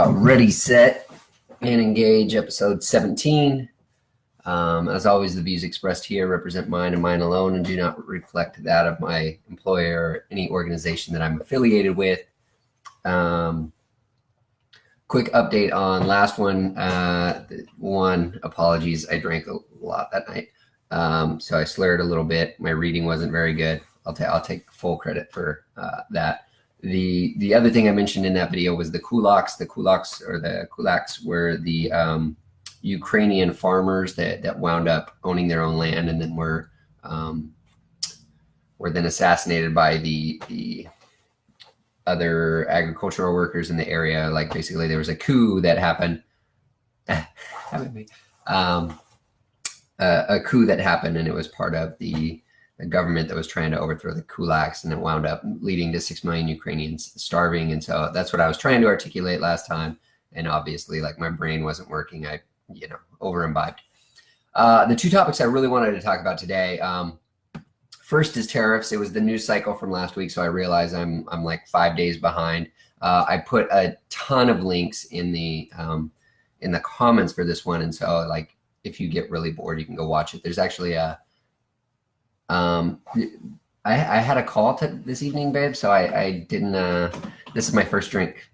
Ready, set, and engage, episode 17. As always, the views expressed here represent mine and mine alone and do not reflect that of my employer or any organization that I'm affiliated with. Quick update on last one. Apologies, I drank a lot that night. So I slurred a little bit. My reading wasn't very good. I'll take full credit for that. The other thing I mentioned in that video was the kulaks. The kulaks were the Ukrainian farmers that wound up owning their own land and then were then assassinated by the other agricultural workers in the area. Like basically there was a coup that happened. A coup that happened, and it was part of the government that was trying to overthrow the kulaks, and it wound up leading to 6 million Ukrainians starving. And so that's what I was trying to articulate last time. And obviously, like, my brain wasn't working. I, over imbibed. The two topics I really wanted to talk about today. First is tariffs. It was the news cycle from last week, so I realize I'm like 5 days behind. I put a ton of links in the comments for this one, and so like if you get really bored, you can go watch it. There's actually a I had a call this evening, babe, so I didn't. This is my first drink.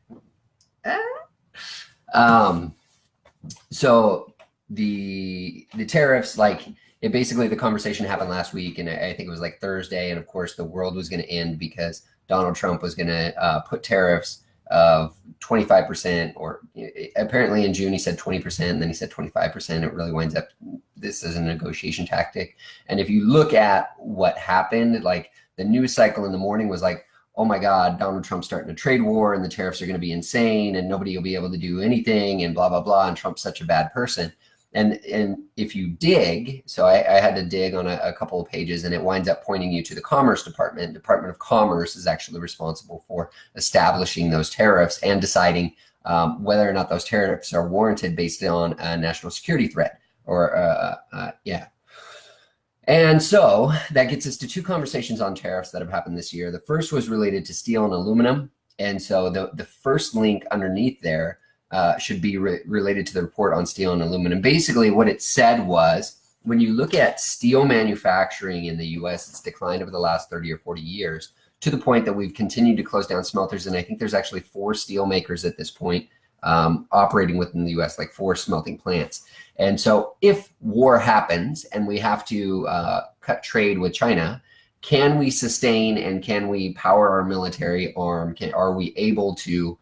So the tariffs, like, it basically, the conversation happened last week, and I think it was like Thursday, and of course the world was going to end because Donald Trump was going to put tariffs of 25%, or apparently in June he said 20%, and then he said 25%. It really winds up, this is a negotiation tactic. And if you look at what happened, like the news cycle in the morning was like, oh my God, Donald Trump's starting a trade war and the tariffs are going to be insane and nobody will be able to do anything and blah, blah, blah. And Trump's such a bad person. And if you dig, so I had to dig on a couple of pages, and it winds up pointing you to the Commerce Department. Department of Commerce is actually responsible for establishing those tariffs and deciding whether or not those tariffs are warranted based on a national security threat. And so that gets us to two conversations on tariffs that have happened this year. The first was related to steel and aluminum. And so the first link underneath there should be related to the report on steel and aluminum. Basically, what it said was, when you look at steel manufacturing in the US, it's declined over the last 30 or 40 years to the point that we've continued to close down smelters. And I think there's actually 4 steel makers at this point operating within the US, like 4 smelting plants. And so if war happens and we have to cut trade with China, can we sustain and can we power our military arm? Are we able to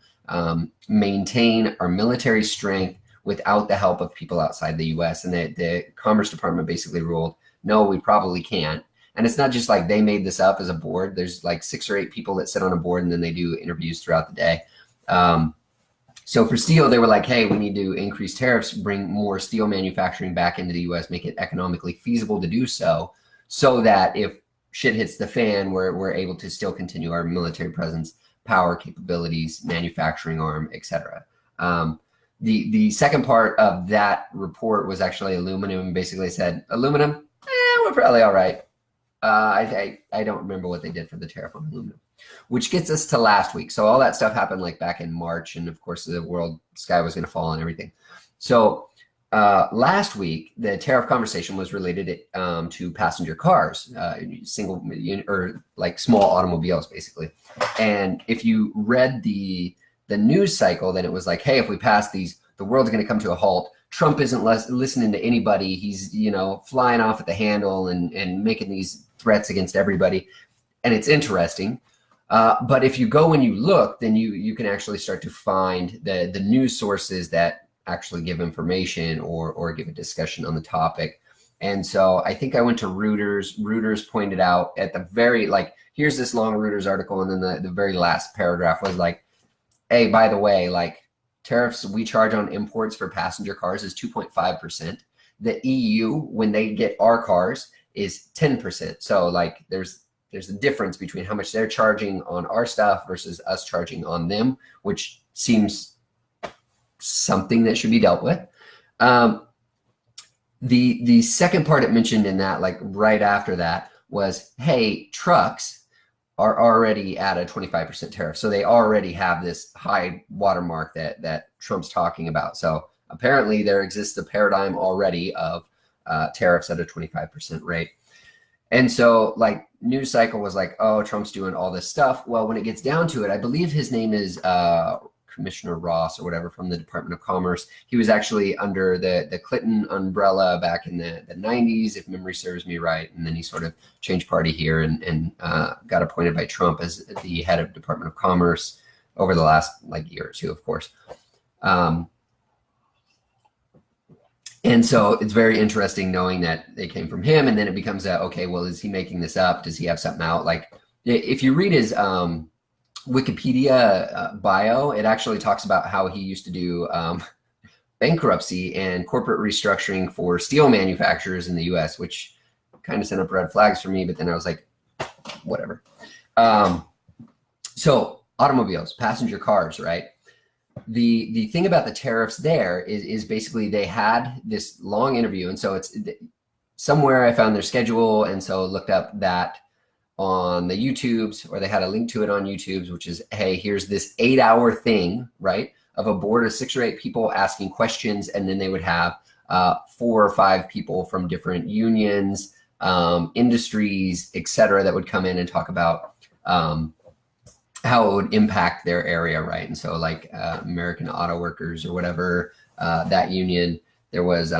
maintain our military strength without the help of people outside the US? And the Commerce Department basically ruled, no, we probably can't. And it's not just like they made this up as a board. There's like 6 or 8 people that sit on a board, and then they do interviews throughout the day. So for steel, they were like, hey, we need to increase tariffs, bring more steel manufacturing back into the US, make it economically feasible to do so that if shit hits the fan, we're able to still continue our military presence, power capabilities, manufacturing arm, etc. The second part of that report was actually aluminum. Basically said, aluminum, we're probably all right. I don't remember what they did for the tariff on aluminum, which gets us to last week. So all that stuff happened like back in March, and of course the world sky was going to fall and everything. So last week, the tariff conversation was related to passenger cars, single or like small automobiles, basically. And if you read the news cycle, then it was like, hey, if we pass these, the world's going to come to a halt. Trump isn't listening to anybody. He's, flying off at the handle and making these threats against everybody. And it's interesting. But if you go and you look, then you can actually start to find the news sources that actually give information or give a discussion on the topic. And so I think I went to Reuters. Reuters pointed out at the very, like, here's this long Reuters article, and then the very last paragraph was like, hey, by the way, like, tariffs we charge on imports for passenger cars is 2.5%. The EU, when they get our cars, is 10%. So like there's a difference between how much they're charging on our stuff versus us charging on them, which seems something that should be dealt with. The second part it mentioned in that, like right after that, was, hey, trucks are already at a 25% tariff. So they already have this high watermark that Trump's talking about. So apparently there exists a paradigm already of tariffs at a 25% rate. And so like news cycle was like, oh, Trump's doing all this stuff. Well, when it gets down to it, I believe his name is Commissioner Ross or whatever from the Department of Commerce. He was actually under the Clinton umbrella back in the 90s, if memory serves me right. And then he sort of changed party here and got appointed by Trump as the head of Department of Commerce over the last like year or two, of course. And so it's very interesting knowing that they came from him. And then it becomes okay, well, is he making this up? Does he have something out? Like if you read his Wikipedia bio, it actually talks about how he used to do bankruptcy and corporate restructuring for steel manufacturers in the US, which kind of sent up red flags for me. But then I was like, whatever. So automobiles, passenger cars, right? The thing about the tariffs there is basically they had this long interview. And so it's somewhere I found their schedule. And so looked up that on the YouTubes, or they had a link to it on YouTube's, which is, hey, here's this 8-hour thing, right, of a board of 6 or 8 people asking questions. And then they would have 4 or 5 people from different unions, industries, et cetera, that would come in and talk about how it would impact their area, right? And so like American Auto Workers or whatever, that union, there was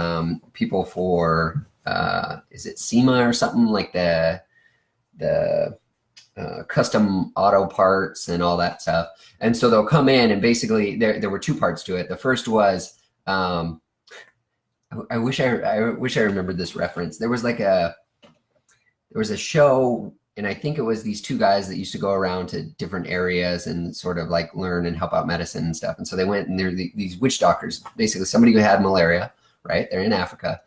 people for, is it SEMA or something, like the custom auto parts and all that stuff. And so they'll come in and basically there were 2 parts to it. The first was, I wish I remembered this reference. There was a show, and I think it was these 2 guys that used to go around to different areas and sort of like learn and help out medicine and stuff. And so they went and they're these witch doctors, basically somebody who had malaria, right? They're in Africa.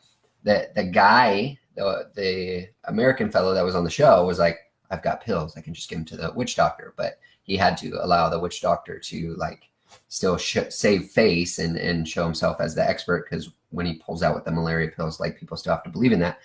The guy, the American fellow that was on the show was like, I've got pills. I can just give them to the witch doctor. But he had to allow the witch doctor to like still save face and show himself as the expert, because when he pulls out with the malaria pills, like people still have to believe in that.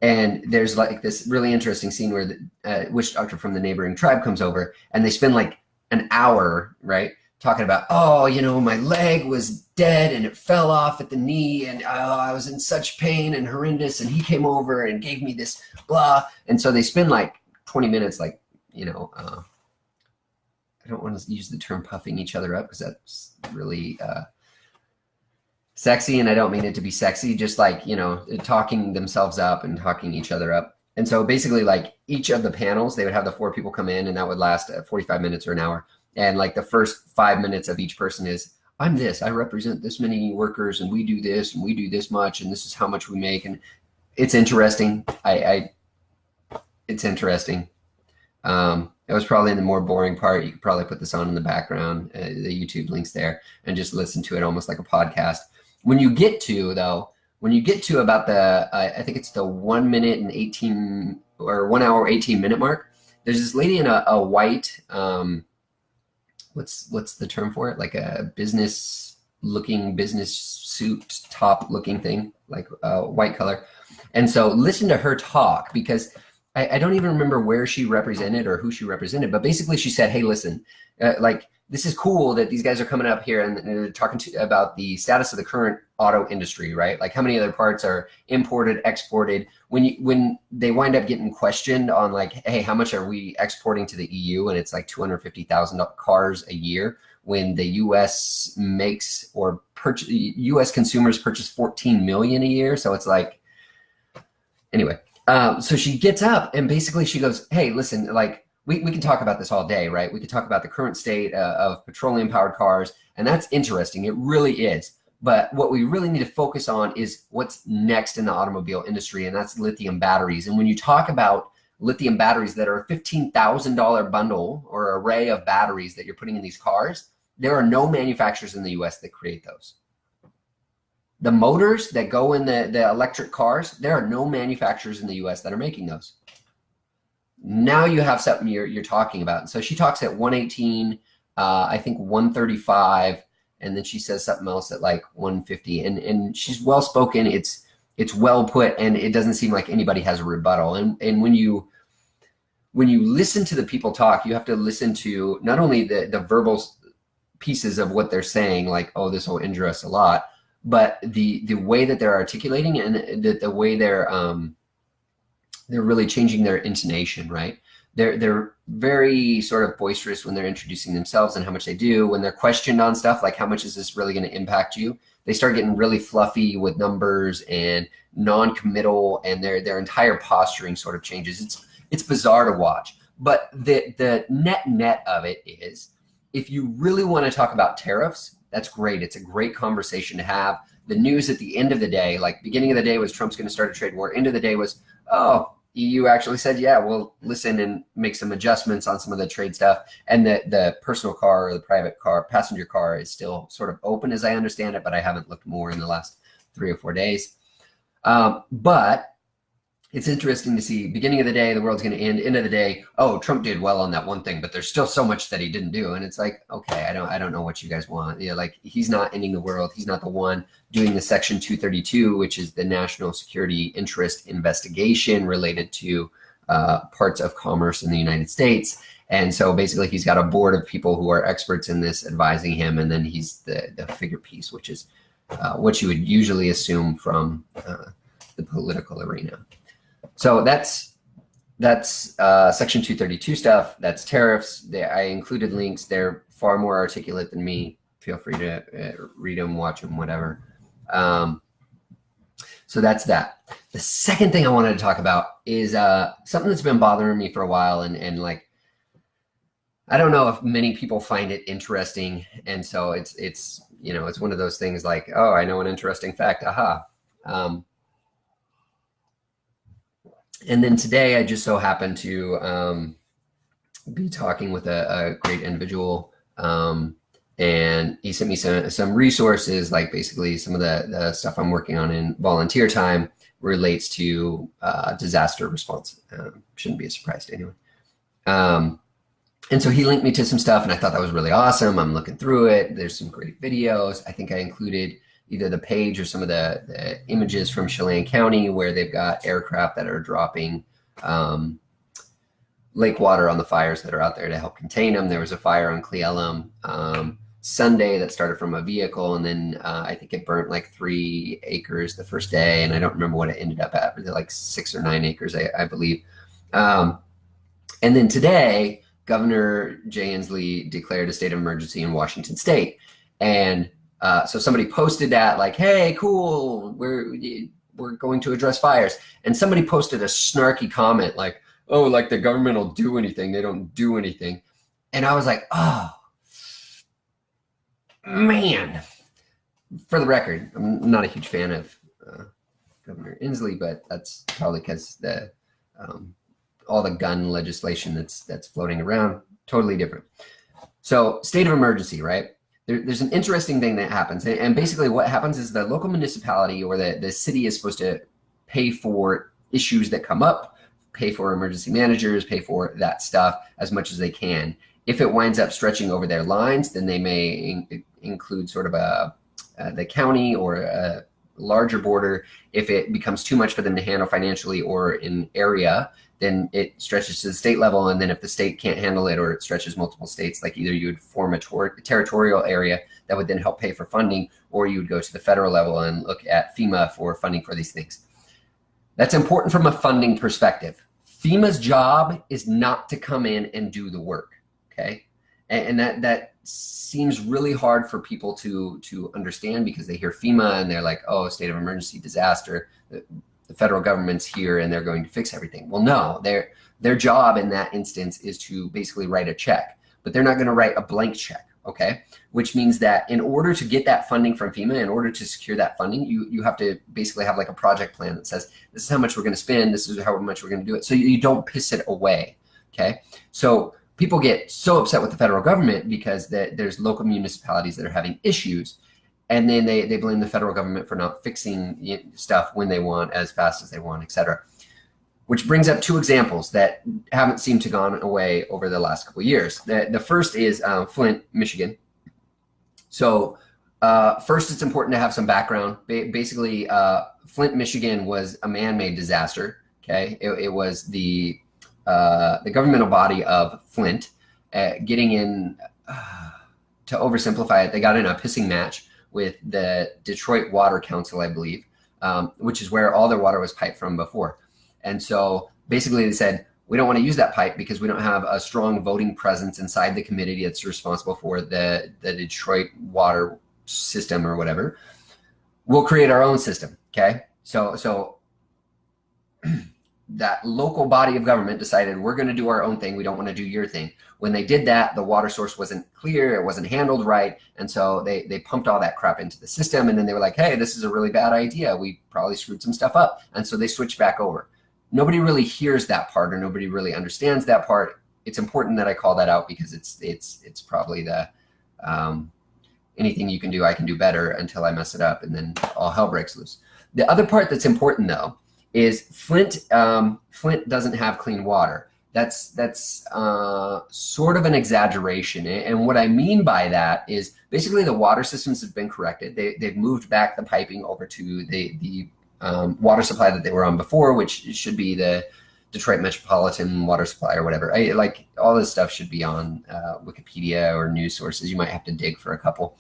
And there's like this really interesting scene where the witch doctor from the neighboring tribe comes over, and they spend like an hour, right, talking about, oh, you know, my leg was dead and it fell off at the knee, and I was in such pain and horrendous, and he came over and gave me this blah. And so they spend like 20 minutes, like, you know, I don't want to use the term puffing each other up because that's really sexy, and I don't mean it to be sexy, just like, you know, talking themselves up and talking each other up. And so basically like each of the panels, they would have the 4 people come in, and that would last 45 minutes or an hour. And like the first 5 minutes of each person is, I'm this, I represent this many workers, and we do this, and we do this much, and this is how much we make. And it's interesting. It's interesting. It was probably the more boring part. You could probably put this on in the background, the YouTube links there, and just listen to it almost like a podcast. When you get to about the, I think it's the 1 minute and 18 or 1 hour, 18 minute mark, there's this lady in a white, what's the term for it? Like a business suit top looking thing, like white color. And so listen to her talk, because I don't even remember where she represented or who she represented, but basically she said, hey, listen, like, this is cool that these guys are coming up here and they're talking about the status of the current auto industry, right? Like how many other parts are imported, exported. When they wind up getting questioned on like, hey, how much are we exporting to the EU? And it's like 250,000 cars a year, when the US makes or US consumers purchase 14 million a year. So it's like, anyway. So she gets up and basically she goes, hey, listen, like, we can talk about this all day, right? We could talk about the current state of petroleum-powered cars, and that's interesting. It really is. But what we really need to focus on is what's next in the automobile industry, and that's lithium batteries. And when you talk about lithium batteries that are a $15,000 bundle or array of batteries that you're putting in these cars, there are no manufacturers in the US that create those. The motors that go in the electric cars, there are no manufacturers in the US that are making those. Now you have something you're talking about. And so she talks at 118, I think 135, and then she says something else at like 150. And she's well spoken. It's well put, and it doesn't seem like anybody has a rebuttal. And when you when you listen to the people talk, you have to listen to not only the verbal pieces of what they're saying, like, oh, this will injure us a lot, but the way that they're articulating and the way they're really changing their intonation, right? They're very sort of boisterous when they're introducing themselves and how much they do. When they're questioned on stuff like how much is this really going to impact you, they start getting really fluffy with numbers and non-committal, and their entire posturing sort of changes. It's bizarre to watch. But the net of it is, if you really want to talk about tariffs, that's great. It's a great conversation to have. The news at the end of the day, like beginning of the day was Trump's going to start a trade war. End of the day was, oh, EU actually said, yeah, we'll listen and make some adjustments on some of the trade stuff. And the personal car or the private car, passenger car is still sort of open as I understand it, but I haven't looked more in the last 3 or 4 days. But it's interesting to see beginning of the day, the world's going to end of the day. Oh, Trump did well on that one thing, but there's still so much that he didn't do. And it's like, okay, I don't know what you guys want. You know, like, he's not ending the world. He's not the one doing the Section 232, which is the national security interest investigation related to parts of commerce in the United States. And so basically he's got a board of people who are experts in this advising him. And then he's the figure piece, which is what you would usually assume from the political arena. So that's Section 232 stuff. That's tariffs. I included links. They're far more articulate than me. Feel free to read them, watch them, whatever. So that's that. The second thing I wanted to talk about is something that's been bothering me for a while, and like, I don't know if many people find it interesting, and so it's you know, it's one of those things like, oh, I know an interesting fact, aha. And then today I just so happened to be talking with a great individual, and he sent me some resources, like basically some of the stuff I'm working on in volunteer time relates to disaster response. Shouldn't be a surprise to anyone. And so he linked me to some stuff, and I thought that was really awesome. I'm looking through it. There's some great videos. I think I included either the page or some of the images from Chelan County, where they've got aircraft that are dropping lake water on the fires that are out there to help contain them. There was a fire on Cle Elum Sunday that started from a vehicle, and then I think it burnt like 3 acres the first day, and I don't remember what it ended up at, but like 6 or 9 acres, I believe. And then today, Governor Jay Inslee declared a state of emergency in Washington State, and so somebody posted that, like, hey, cool, we're going to address fires. And somebody posted a snarky comment like, oh, like the government will do anything. They don't do anything. And I was like, oh, man. For the record, I'm not a huge fan of Governor Inslee, but that's probably because all the gun legislation that's floating around, totally different. So state of emergency, right? There's an interesting thing that happens. And basically what happens is the local municipality or the city is supposed to pay for issues that come up, pay for emergency managers, pay for that stuff as much as they can. If it winds up stretching over their lines, then they may include sort of the county or a larger border. If it becomes too much for them to handle financially or in area, then it stretches to the state level. And then if the state can't handle it, or it stretches multiple states, like either you would form a territorial area that would then help pay for funding, or you would go to the federal level and look at FEMA for funding for these things. That's important from a funding perspective. FEMA's job is not to come in and do the work, okay? And that seems really hard for people to understand, because they hear FEMA and they're like, oh, state of emergency, disaster, the federal government's here and they're going to fix everything. Well, no, their job in that instance is to basically write a check, but they're not going to write a blank check, okay? Which means that in order to get that funding from FEMA, in order to secure that funding, you have to basically have like a project plan that says, this is how much we're going to spend, this is how much we're going to do it, so you don't piss it away, okay? So people get so upset with the federal government because there's local municipalities that are having issues, and then they blame the federal government for not fixing stuff when they want, as fast as they want, et cetera. Which brings up 2 examples that haven't seemed to gone away over the last couple of years. The first is Flint, Michigan. So first, it's important to have some background. Basically, Flint, Michigan was a man-made disaster. Okay, it was the the governmental body of Flint getting in, to oversimplify it, they got in a pissing match with the Detroit Water Council, I believe, which is where all their water was piped from before. And so basically they said, we don't want to use that pipe because we don't have a strong voting presence inside the committee that's responsible for the Detroit water system or whatever. We'll create our own system. Okay. So that local body of government decided we're going to do our own thing. We don't want to do your thing. When they did that, the water source wasn't clear. It wasn't handled right. And so they pumped all that crap into the system. And then they were like, hey, this is a really bad idea. We probably screwed some stuff up. And so they switched back over. Nobody really hears that part, or nobody really understands that part. It's important that I call that out because it's probably the anything you can do, I can do better until I mess it up, and then all hell breaks loose. The other part that's important though is Flint doesn't have clean water. That's sort of an exaggeration, and what I mean by that is basically the water systems have been corrected. They've moved back the piping over to the water supply that they were on before, which should be the Detroit Metropolitan Water Supply or whatever. Like all this stuff should be on Wikipedia or news sources. You might have to dig for a couple.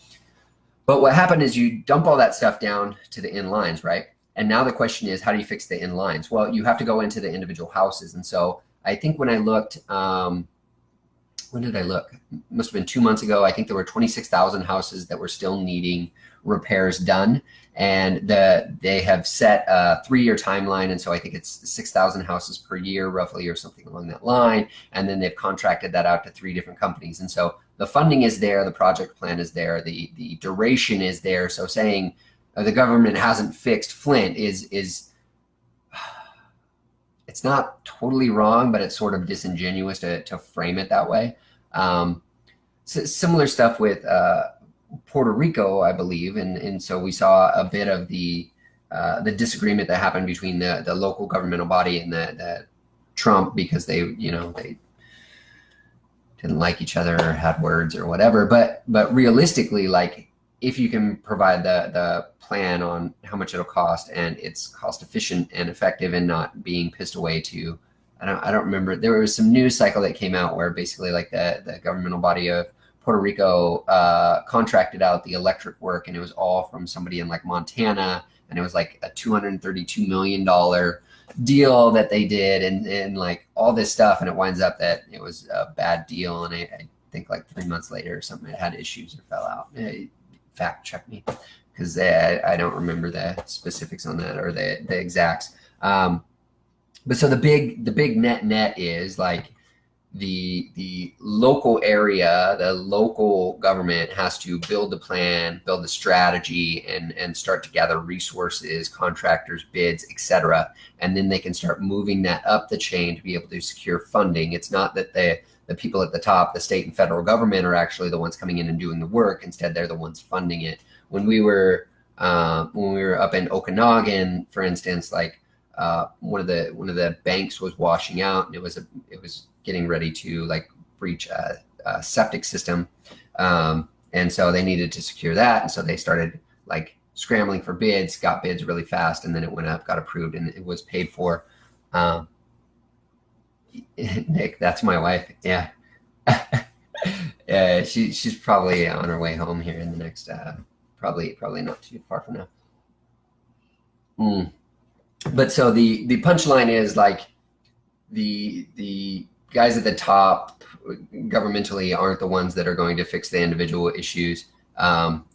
But what happened is you dump all that stuff down to the in lines, right? And now the question is, how do you fix the in lines? Well, you have to go into the individual houses. And so I think when I looked, when did I look? It must have been 2 months ago. I think there were 26,000 houses that were still needing repairs done. And they have set a 3-year timeline. And so I think it's 6,000 houses per year, roughly, or something along that line. And then they've contracted that out to 3 different companies. And so the funding is there, the project plan is there, the duration is there. So saying the government hasn't fixed Flint is it's not totally wrong, but it's sort of disingenuous to frame it that way. Similar stuff with Puerto Rico, I believe, and so we saw a bit of the disagreement that happened between the local governmental body and the Trump, because they didn't like each other or had words or whatever. But realistically, like, if you can provide the plan on how much it'll cost and it's cost efficient and effective and not being pissed away to, I don't remember, there was some news cycle that came out where basically like the governmental body of Puerto Rico contracted out the electric work, and it was all from somebody in like Montana, and it was like a $232 million deal that they did, and like all this stuff, and it winds up that it was a bad deal, and I think like 3 months later or something, it had issues or fell out. Fact check me, because I don't remember the specifics on that or the exacts. But so the big net is like the local area, the local government has to build the plan, build the strategy, and start to gather resources, contractors, bids, etc. And then they can start moving that up the chain to be able to secure funding. It's not that the people at the top, the state and federal government, are actually the ones coming in and doing the work. Instead, they're the ones funding it. When we were up in Okanagan, for instance, like one of the banks was washing out, and it was getting ready to like breach a septic system, and so they needed to secure that, and so they started like scrambling for bids, got bids really fast, and then it went up, got approved, and it was paid for. Nick, that's my wife. Yeah. She's probably on her way home here in the next probably not too far from now. But so the punchline is like the guys at the top governmentally aren't the ones that are going to fix the individual issues.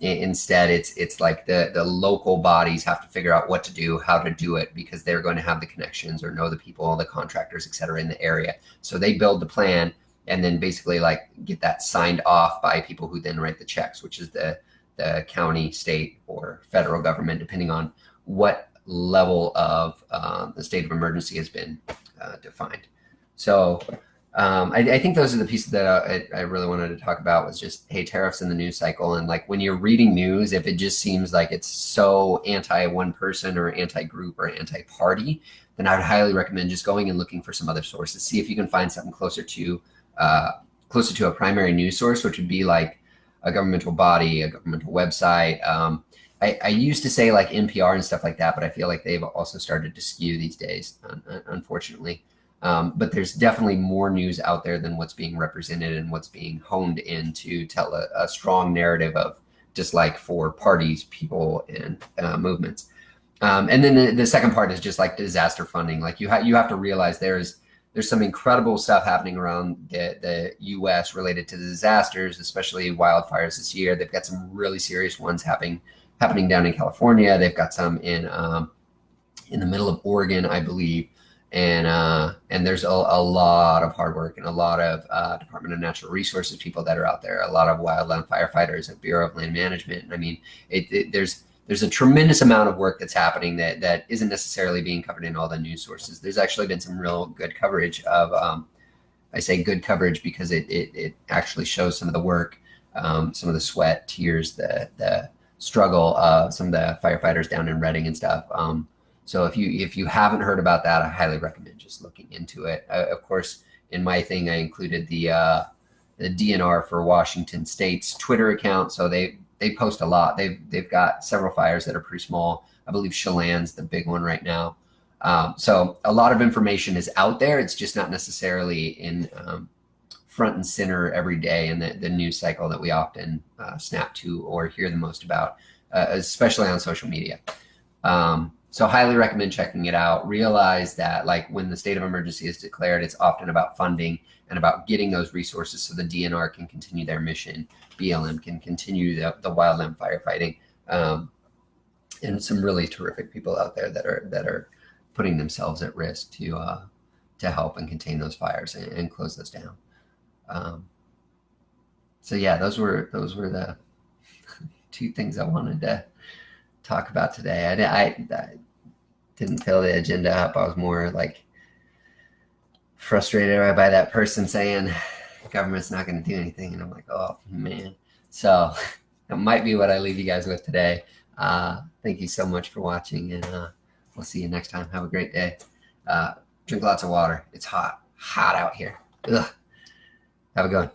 Instead, it's like the local bodies have to figure out what to do, how to do it, because they're going to have the connections or know the people, the contractors, et cetera, in the area. So they build the plan and then basically like get that signed off by people who then write the checks, which is the county, state, or federal government, depending on what level of the state of emergency has been defined. So I think those are the pieces that I really wanted to talk about, was just, hey, tariffs in the news cycle. And like when you're reading news, if it just seems like it's so anti one person or anti group or anti party, then I would highly recommend just going and looking for some other sources. See if you can find something closer to a primary news source, which would be like a governmental body, a governmental website. I used to say like NPR and stuff like that, but I feel like they've also started to skew these days, unfortunately. But there's definitely more news out there than what's being represented and what's being honed in to tell a strong narrative of dislike for parties, people, and movements. And then the second part is just like disaster funding. Like you have to realize there's some incredible stuff happening around the U.S. related to the disasters, especially wildfires this year. They've got some really serious ones happening down in California. They've got some in the middle of Oregon, I believe. And there's a lot of hard work and a lot of Department of Natural Resources people that are out there, a lot of wildland firefighters at Bureau of Land Management. I mean, there's a tremendous amount of work that's happening that isn't necessarily being covered in all the news sources. There's actually been some real good coverage of, I say good coverage because it actually shows some of the work, some of the sweat, tears, the struggle of some of the firefighters down in Redding and stuff. So if you haven't heard about that, I highly recommend just looking into it. Of course, in my thing, I included the DNR for Washington State's Twitter account. So they post a lot. They've got several fires that are pretty small. I believe Chelan's the big one right now. So a lot of information is out there. It's just not necessarily in front and center every day in the news cycle that we often snap to or hear the most about, especially on social media. So highly recommend checking it out. Realize that like when the state of emergency is declared, it's often about funding and about getting those resources so the DNR can continue their mission, BLM can continue the wildland firefighting, and some really terrific people out there that are putting themselves at risk to help and contain those fires and close those down. So yeah, those were the two things I wanted to talk about today. I didn't fill the agenda up. I was more like frustrated by that person saying government's not going to do anything, and I'm like, oh man. So that might be what I leave you guys with today. Thank you so much for watching, and we'll see you next time. Have a great day. Drink lots of water. It's hot out here. Ugh. Have a good one.